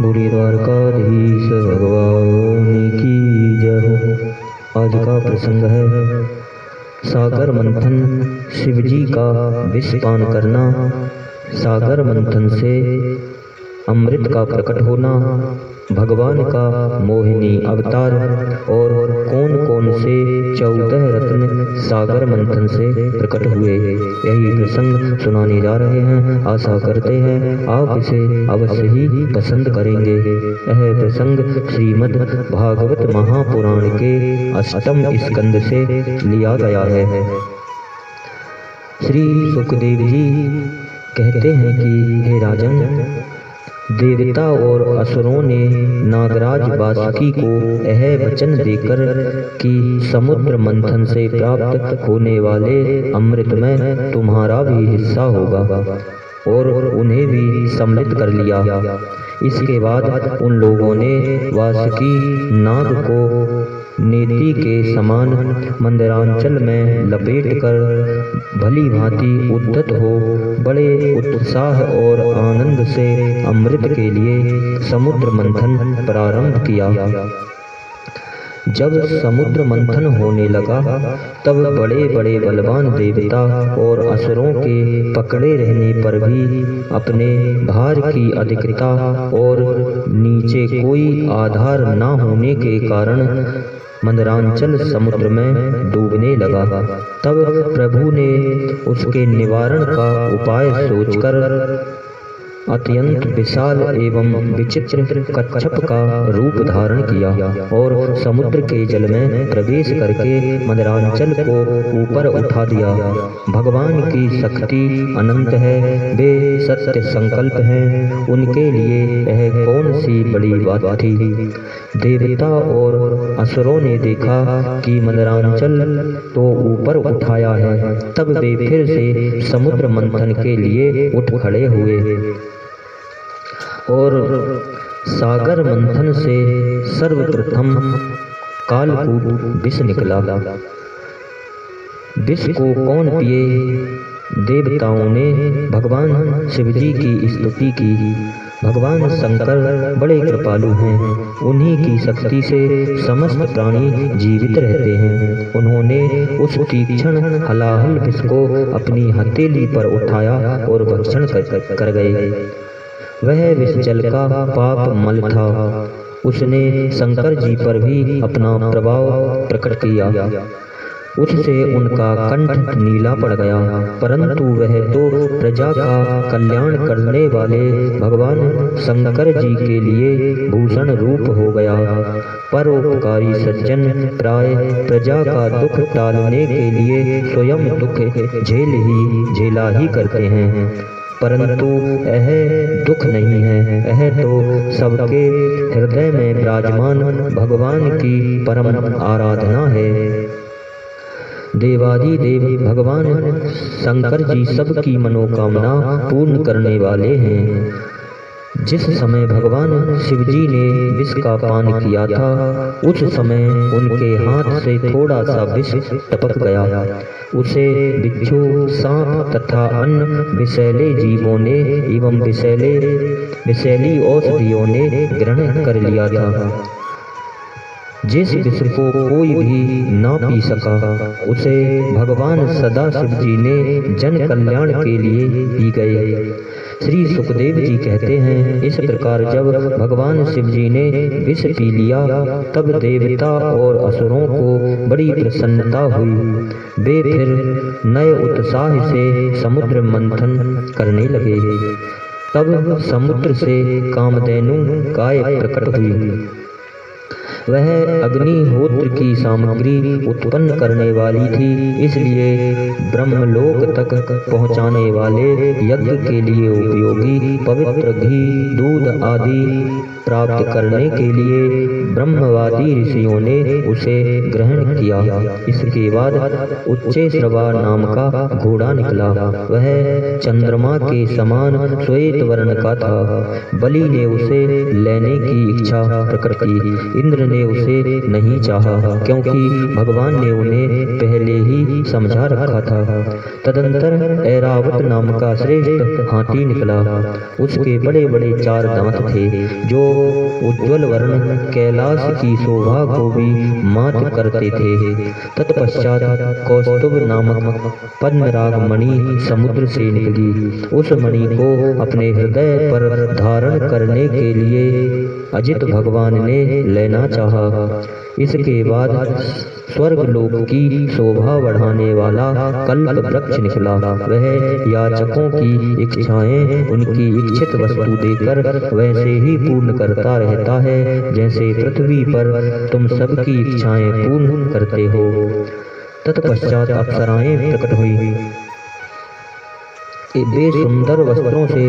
बोलिए द्वारकाधीश भगवान की जय हो। आज का प्रसंग है सागर मंथन, शिवजी का विष पान करना, सागर मंथन से अमृत का प्रकट होना, भगवान का मोहिनी अवतार और कौन कौन से 14 रत्न सागर मंथन से प्रकट हुए, यही प्रसंग सुनाने जा रहे हैं। आशा करते हैं आप इसे अवश्य ही पसंद करेंगे। यह प्रसंग श्रीमद् भागवत महापुराण के 8वें स्कंद से लिया गया है। श्री सुखदेव जी कहते हैं कि हे राजन, देवता और असुरों ने नागराज वासुकी को यह वचन देकर कि समुद्र मंथन से प्राप्त होने वाले अमृत में तुम्हारा भी हिस्सा होगा, और उन्हें भी सम्मिलित कर लिया। इसके बाद उन लोगों ने वासुकी नाग को नेति के समान मंदरांचल में लपेटकर भली भांति उद्धत हो बड़े उत्साह और आनंद से अमृत के लिए समुद्र मंथन प्रारंभ किया। जब समुद्र मंथन होने लगा तब बड़े बड़े बलवान देवता और असुरों के पकड़े रहने पर भी अपने भार की अधिकता और नीचे कोई आधार न होने के कारण मंदरांचल समुद्र में डूबने लगा। तब प्रभु ने उसके निवारण का उपाय सोचकर अत्यंत विशाल एवं विचित्र कच्छप का रूप धारण किया और समुद्र के जल में प्रवेश करके मंदरांचल को ऊपर उठा दिया। भगवान की शक्ति अनंत है, वे सत्य संकल्प हैं, उनके लिए यह कौन सी बड़ी बात थी। देवता और असुरों ने देखा कि मंदरांचल तो ऊपर उठाया है, तब वे फिर से समुद्र मंथन के लिए उठ खड़े हुए और सागर मंथन से सर्वप्रथम कालकूट विष निकला। विष को कौन पिए? देवताओं ने भगवान शिवजी की स्तुति की। भगवान शंकर बड़े कृपालु हैं, उन्हीं की शक्ति से समस्त प्राणी जीवित रहते हैं। उन्होंने उस तीक्ष्ण हलाहल विष को अपनी हथेली पर उठाया और भक्षण कर गए। वह विष जल का पाप मल था, उसने शंकर जी पर भी अपना प्रभाव प्रकट किया। उससे उनका कंठ नीला पड़ गया, परंतु वह तो प्रजा का कल्याण करने वाले भगवान शंकर जी के लिए भूषण रूप हो गया। परोपकारी सज्जन प्राय प्रजा का दुख टालने के लिए स्वयं दुख झेला ही करते हैं, परंतु यह दुख नहीं है, यह तो सबके हृदय में विराजमान भगवान की परम आराधना है। देवादिदेव भगवान शंकर जी सबकी मनोकामना पूर्ण करने वाले हैं। जिस समय भगवान शिवजी ने विष का पान किया था, उस समय उनके हाथ से थोड़ा सा विष टपक गया। उसे बिच्छू, सांप तथा अन्य विषैले जीवों ने एवं विषैली औषधियों ने ग्रहण कर लिया था। जिस विष को कोई भी ना पी सका, उसे भगवान सदा शिवजी ने जन कल्याण के लिए पी गए। श्री सुखदेव जी कहते हैं, इस प्रकार जब भगवान शिवजी ने विष पी लिया, तब देवता और असुरों को बड़ी प्रसन्नता हुई। वे फिर नए उत्साह से समुद्र मंथन करने लगे। तब समुद्र से कामधेनु गाय प्रकट हुई। वह अग्निहोत्र की सामग्री उत्पन्न करने वाली थी, इसलिए ब्रह्मलोक तक पहुंचाने वाले यज्ञ के लिए उपयोगी पवित्र घी, दूध आदि प्राप्त करने के लिए ब्रह्मवादी ऋषियों ने उसे ग्रहण किया। इसके बाद उच्चैश्रवा नाम का घोड़ा निकला। वह चंद्रमा के समान श्वेत वर्ण का था। बलि ने उसे लेने की इच्छा प्रकट की। इंद्र ने उसे नहीं चाहा, क्योंकि भगवान ने उन्हें पहले ही समझा रखा था। तदंतर ऐरावत नाम का श्रेष्ठ हाथी निकला। उसके बड़े बड़े 4 दांत थे, जो उज्ज्वल वर्ण कैलाश की शोभा को भी मात करते थे। तत्पश्चात कौस्तुभ नामक पद्मराग मणि समुद्र से निकली। उस मणि को अपने हृदय पर धारण करने के लिए अजित भगवान ने लेना चाहा। इसके बाद स्वर्ग लोक की शोभा बढ़ाने वाला कल्प वृक्ष निकला। वह याचकों की इच्छाएं उनकी इच्छित वस्तु देकर वैसे ही पूर्ण करता रहता है, जैसे पृथ्वी पर तुम सबकी इच्छाएं पूर्ण करते हो। तत्पश्चात अप्सराएं प्रकट हुई। वे सुंदर वस्त्रों से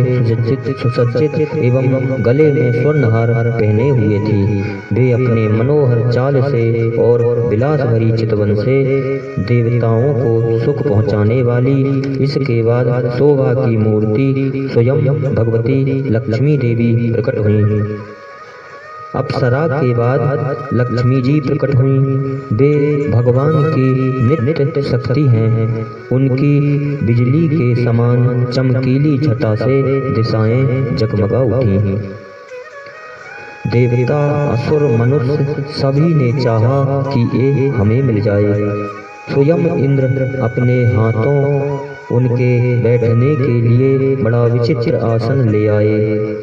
सुसज्जित एवं गले में स्वर्णहार पहने हुए थी। वे अपने मनोहर चाल से और विलास भरी चितवन से देवताओं को सुख पहुंचाने वाली, इसके बाद शोभा की मूर्ति स्वयं भगवती लक्ष्मी देवी प्रकट हुई। अप्सरा के बाद लक्ष्मी जी प्रकट हुई। वे भगवान की नित्य शक्ति हैं। उनकी बिजली के समान चमकीली छटा से दिशाएं जगमगा उठी। देवता असुर मनुष्य सभी ने चाहा कि ये हमें मिल जाए। स्वयं इंद्र अपने हाथों उनके बैठने के लिए बड़ा विचित्र आसन ले आए।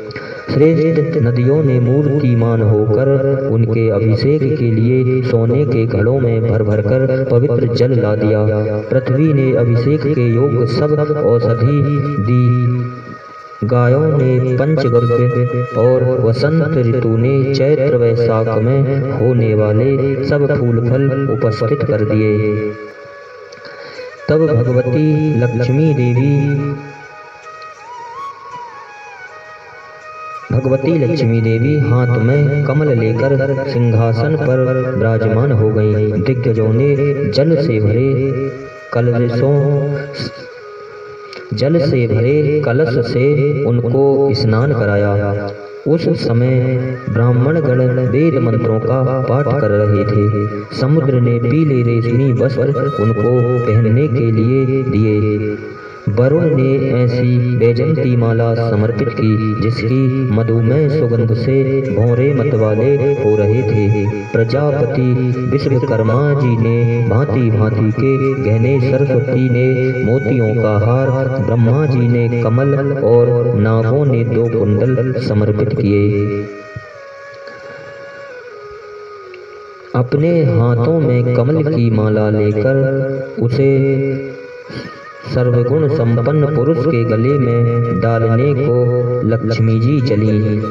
श्रेष्ठ नदियों ने मूर्तिमान होकर उनके अभिषेक के लिए सोने के घड़ों में भर भर कर पवित्र जल ला दिया। पृथ्वी ने अभिषेक के योग्य सब औषधि दी। गायों ने पंचगव्य और वसंत ऋतु ने चैत्र वैशाख में होने वाले सब फूल फल उपस्थित कर दिए। तब भगवती लक्ष्मी देवी हाथ में कमल लेकर सिंहासन पर विराजमान हो गई। दिग्गजों ने जल से भरे कलश से उनको स्नान कराया। उस समय ब्राह्मणगण वेद मंत्रों का पाठ कर रहे थे। समुद्र ने पीले रेशमी वस्त्र उनको पहनने के लिए दिए। वरुण ने ऐसी वैजंती माला समर्पित की जिसकी मधुमेह सुगंध से भौरे मतवाले हो रहे थे। प्रजापति विश्वकर्मा जी ने भांति भांति के गहने, सरस्वती ने मोतियों का हार, ब्रह्मा जी ने कमल और नागों ने 2 कुंडल समर्पित किए। अपने हाथों में कमल की माला लेकर उसे सर्वगुण संपन्न पुरुष के गले में डालने को लक्ष्मी जी चली।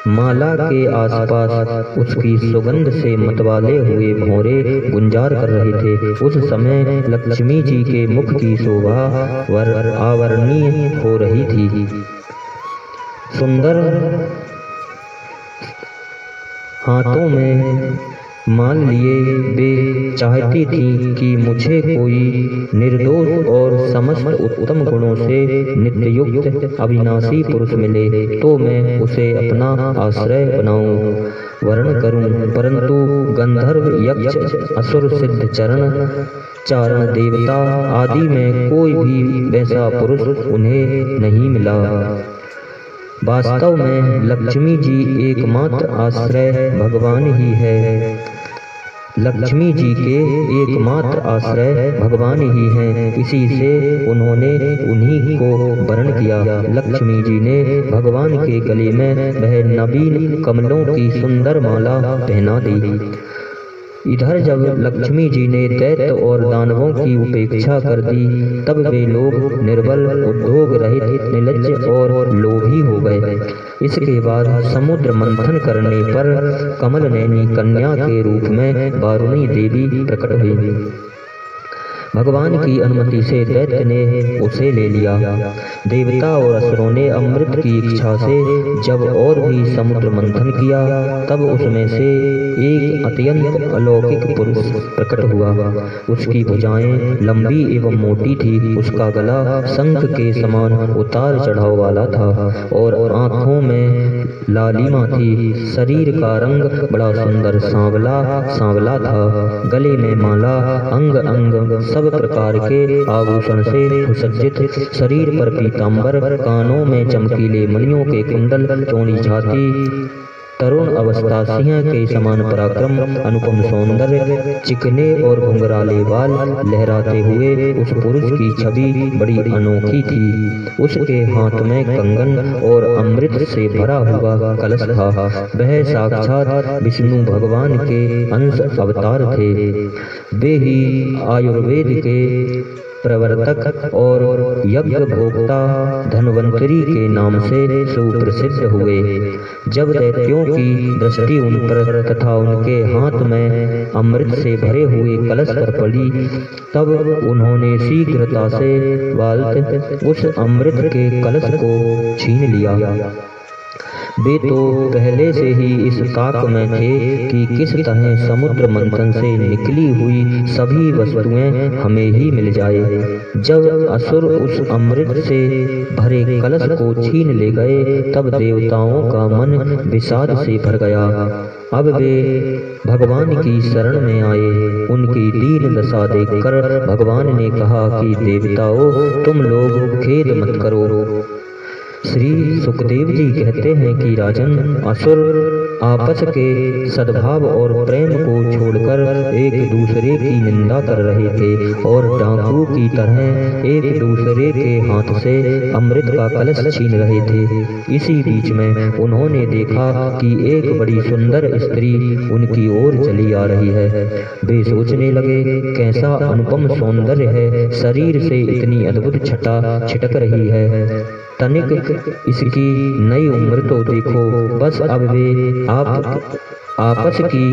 माला के आसपास उसकी सुगंध से मतवाले हुए भौरे गुंजार कर रहे थे। उस समय लक्ष्मी जी के मुख की शोभा अवर्णनीय हो रही थी। सुंदर हाथों में मान लिए वे चाहती थी कि मुझे कोई निर्दोष और समस्त उत्तम गुणों से नित्ययुक्त अविनाशी पुरुष मिले तो मैं उसे अपना आश्रय बनाऊं, वर्ण करूं। परंतु गंधर्व, यक्ष, असुर, सिद्ध, चरण, चारण, देवता आदि में कोई भी वैसा पुरुष उन्हें नहीं मिला। वास्तव में लक्ष्मी जी एकमात्र आश्रय भगवान ही है। लक्ष्मी जी के एकमात्र आश्रय भगवान ही हैं। इसी से उन्होंने उन्हीं को वरण किया। लक्ष्मी जी ने भगवान के गले में वह नवीन कमलों की सुंदर माला पहना दी। इधर जब लक्ष्मी जी ने दैत्य और दानवों की उपेक्षा कर दी, तब वे लोग निर्बल, उद्योग रहित, निर्लज्ज और लोभी हो गए। इसके बाद समुद्र मंथन करने पर कमल नैनी कन्या के रूप में वारुणी देवी प्रकट हुई। भगवान की अनुमति से दैत्य ने उसे ले लिया। देवता और असुरों ने अमृत की इच्छा से जब और भी समुद्र मंथन किया, तब उसमें से एक अत्यंत अलौकिक पुरुष प्रकट हुआ। उसकी भुजाएं लंबी एवं मोटी थी, उसका गला शंख के समान उतार चढ़ाव वाला था और आंखों में लालिमा थी। शरीर का रंग बड़ा सुंदर सांवला सांवला था। गले में माला, अंग अंग सब प्रकार के आभूषण से सुसज्जित, शरीर पर पीतांबर, कानों में चमकीले मणियों के कुंडल, चौड़ी छाती, तरुण अवस्था, सिंह के समान पराक्रम, अनुपम सौंदर्य, चिकने और घुंघराले बाल लहराते हुए उस पुरुष की छवि बड़ी अनोखी थी। उसके हाथ में कंगन और अमृत से भरा हुआ कलश था। वह साक्षात विष्णु भगवान के अंश अवतार थे। वे ही आयुर्वेद के प्रवर्तक और यज्ञ भोक्ता धन्वंतरी के नाम से सुप्रसिद्ध हुए। जब दैत्यों की दृष्टि उन पर तथा उनके हाथ में अमृत से भरे हुए कलश पर पड़ी, तब उन्होंने शीघ्रता से बालक उस अमृत के कलश को छीन लिया। वे तो पहले से ही इस ताक में थे कि किस तरह समुद्र मंथन से निकली हुई सभी वस्तुएं हमें ही मिल जाए। जब असुर उस अमृत से भरे कलश को छीन ले गए, तब देवताओं का मन विषाद से भर गया। अब वे भगवान की शरण में आए। उनकी दीन दशा देखकर भगवान ने कहा कि देवताओं, तुम लोग खेद मत करो। श्री सुखदेव जी कहते हैं कि राजन, असुर आपस के सद्भाव और प्रेम को छोड़कर एक दूसरे की निंदा कर रहे थे और डाकू की तरह एक दूसरे के हाथ से अमृत का कलश छीन रहे थे। इसी बीच में उन्होंने देखा कि एक बड़ी सुंदर स्त्री उनकी ओर चली आ रही है। वे सोचने लगे, कैसा अनुपम सौंदर्य है, शरीर से इतनी अद्भुत छटा छिटक रही है। तनिक इसकी नई उम्र तो देखो। बस अब वे आपस की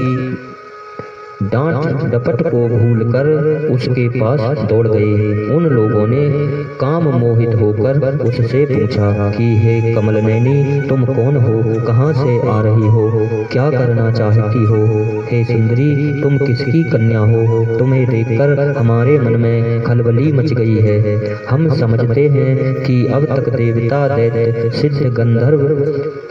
डांट डपट को भूलकर उसके पास दौड़ गए। उन लोगों ने काम मोहित होकर उससे पूछा कि हे कमलनयनी, तुम कौन हो, कहाँ से आ रही हो, क्या करना चाहती हो? हे सुंदरी, तुम किसकी कन्या हो? तुम्हें देखकर हमारे मन में खलबली मच गई है। हम समझते हैं कि अब तक देवता, दैत्य, सिद्ध, गंधर्व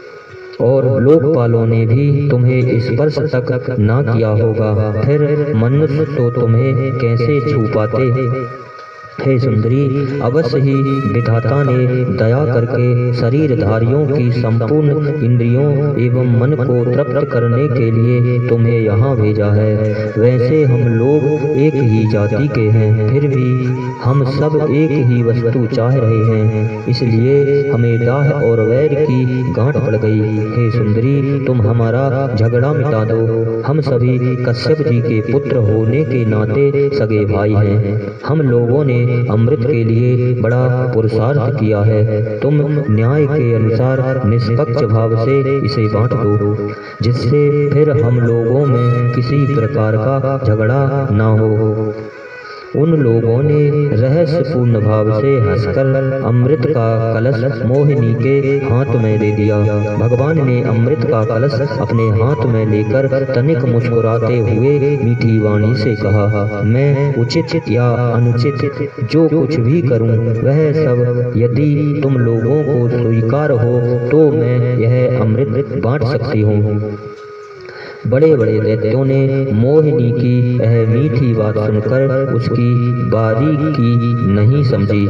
और लोकपालों ने भी तुम्हें स्पर्श तक ना किया होगा, फिर मनुष्य तो तुम्हें कैसे छू पाते? हे सुंदरी, अवश्य ही विधाता ने दया करके शरीरधारियों की संपूर्ण इंद्रियों एवं मन को तृप्त करने के लिए तुम्हें यहाँ भेजा है। वैसे हम लोग एक ही जाति के हैं, फिर भी हम सब एक ही वस्तु चाह रहे हैं, इसलिए हमें दाह और वैर की गांठ पड़ गई। हे सुंदरी, तुम हमारा झगड़ा मिटा दो। हम सभी कश्यप जी के पुत्र होने के नाते सगे भाई हैं। हम लोगों ने अमृत के लिए बड़ा पुरुषार्थ किया है। तुम न्याय के अनुसार निष्पक्ष भाव से इसे बांट दो, जिससे फिर हम लोगों में किसी प्रकार का झगड़ा ना हो। उन लोगों ने रहस्यपूर्ण भाव से हंसकर अमृत का कलश मोहिनी के हाथ में दे दिया। भगवान ने अमृत का कलश अपने हाथ में लेकर तनिक मुस्कुराते हुए मीठी वाणी से कहा, मैं उचित या अनुचित जो कुछ भी करूं, वह सब यदि तुम लोगों को स्वीकार हो तो मैं यह अमृत बांट सकती हूँ। बड़े बड़े दैत्यों ने मोहिनी की यह मीठी बात सुनकर उसकी बारीकी नहीं समझी,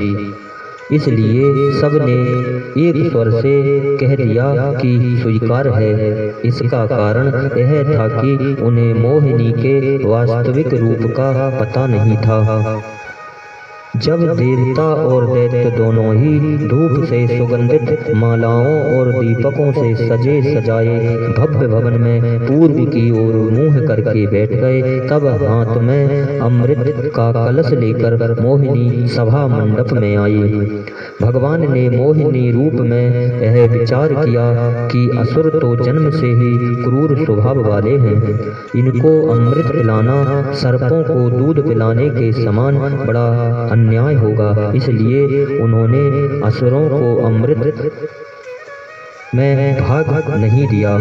इसलिए सबने एक स्वर से कह दिया कि स्वीकार है। इसका कारण यह था कि उन्हें मोहिनी के वास्तविक रूप का पता नहीं था। जब देवता और दैत्य दोनों ही धूप से सुगंधित मालाओं और दीपकों से सजे सजाए भव्य भवन में पूर्व की ओर मुंह करके बैठ गए, तब हाथ में अमृत का कलश लेकर मोहिनी सभा मंडप में आई। भगवान ने मोहिनी रूप में यह विचार किया कि असुर तो जन्म से ही क्रूर स्वभाव वाले हैं, इनको अमृत पिलाना सर्पों को दूध पिलाने के समान बड़ा अन्याय होगा, इसलिए उन्होंने असुरों को अमृत में भाग नहीं दिया।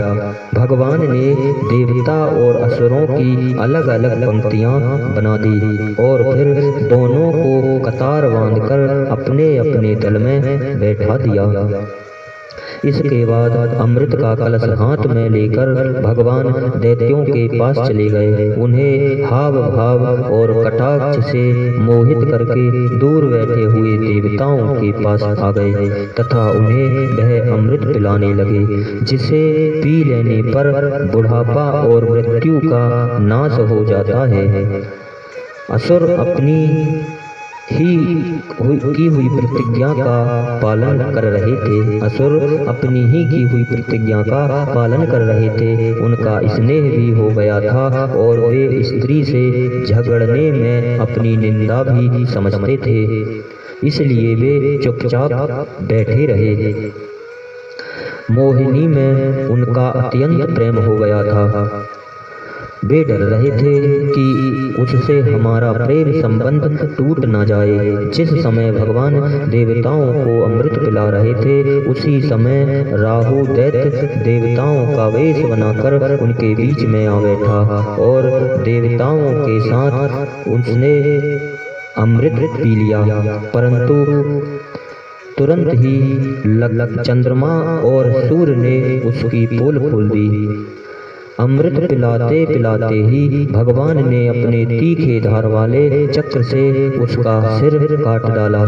भगवान ने देवता और असुरों की अलग अलग पंक्तियां बना दी और फिर दोनों को कतार बांधकर अपने अपने दल में बैठा दिया। इसके बाद अमृत का कलश हाथ में लेकर भगवान दैत्यों के पास चले गए। उन्हें हाव भाव और कटाक्ष से मोहित करके दूर बैठे हुए देवताओं के पास आ गए तथा उन्हें वह अमृत पिलाने लगे, जिसे पी लेने पर बुढ़ापा और मृत्यु का नाश हो जाता है। असुर अपनी की हुई प्रतिज्ञा का पालन कर रहे थे। असुर अपनी ही की हुई प्रतिज्ञा का पालन कर रहे थे। उनका स्नेह भी हो गया था और वे स्त्री से झगड़ने में अपनी निंदा भी समझते थे, इसलिए वे चुपचाप बैठे रहे। मोहिनी में उनका अत्यंत प्रेम हो गया था। वे डर रहे थे कि उससे हमारा प्रेम संबंध टूट न जाए। जिस समय भगवान देवताओं को अमृत पिला रहे थे, उसी समय राहु दैत्य देवताओं का वेश बनाकर उनके बीच में आ बैठा और देवताओं के साथ उसने अमृत पी लिया। परंतु तुरंत ही चंद्रमा और सूर्य ने उसकी पोल खोल दी। अमृत पिलाते पिलाते ही भगवान ने अपने तीखे धार वाले चक्र से उसका सिर काट डाला।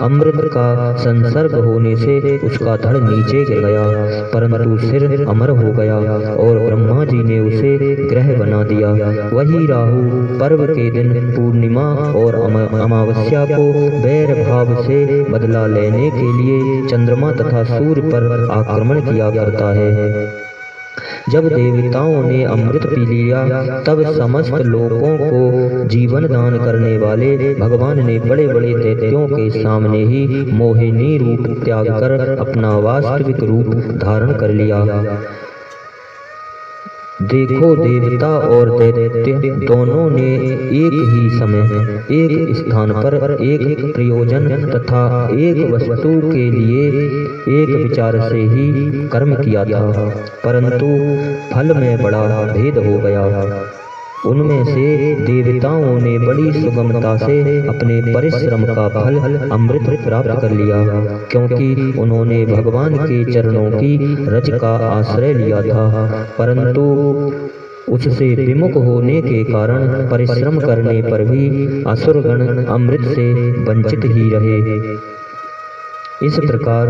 अमृत का संसर्ग होने से उसका धड़ नीचे गिर गया, परंतु सिर अमर हो गया और ब्रह्मा जी ने उसे ग्रह बना दिया। वही राहु पर्व के दिन पूर्णिमा और अमावस्या को वैर भाव से बदला लेने के लिए चंद्रमा तथा सूर्य पर आक्रमण किया करता है। जब देवताओं ने अमृत पी लिया, तब समस्त लोगों को जीवन दान करने वाले भगवान ने बड़े बड़े दैत्यों के सामने ही मोहिनी रूप त्याग कर अपना वास्तविक रूप धारण कर लिया। देखो, देवता और दैत्य दोनों ने एक ही समय एक स्थान पर एक प्रयोजन तथा एक वस्तु के लिए एक विचार से ही कर्म किया था, परंतु फल में बड़ा भेद हो गया। उनमें से देवताओं ने बड़ी सुगमता से अपने परिश्रम का फल अमृत प्राप्त कर लिया, क्योंकि उन्होंने भगवान के चरणों की रज का आश्रय लिया था, परंतु उससे विमुख होने के कारण परिश्रम करने पर भी असुरगण अमृत से वंचित ही रहे। इस प्रकार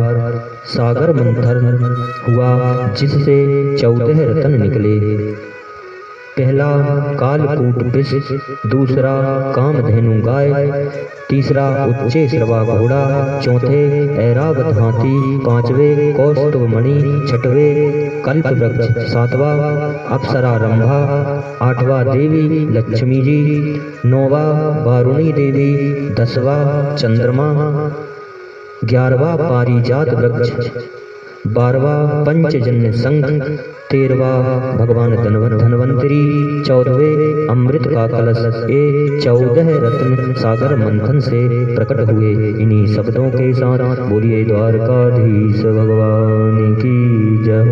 सागर मंथन हुआ, जिससे 14 रत्न निकले। पहला कालकूट वृष, दूसरा कामधेनु गाय, तीसरा उच्चे श्रवा घोड़ा, चौथे ऐरावत हाथी, पांचवे कौस्तुभ मणि, छठवे कल्प वृक्ष, सातवां अप्सरा रंभा, आठवां देवी लक्ष्मी जी, नौवां वारुणी देवी, 10वां चंद्रमा, 11वां पारिजात वृक्ष, 12वां पंचजन्य संघ, 13वां भगवान धन्वंतरी, 14वें अमृत का कलश। ये 14 रत्न सागर मंथन से प्रकट हुए। इन्हीं शब्दों के साथ बोलिए द्वारकाधीश भगवान की जय।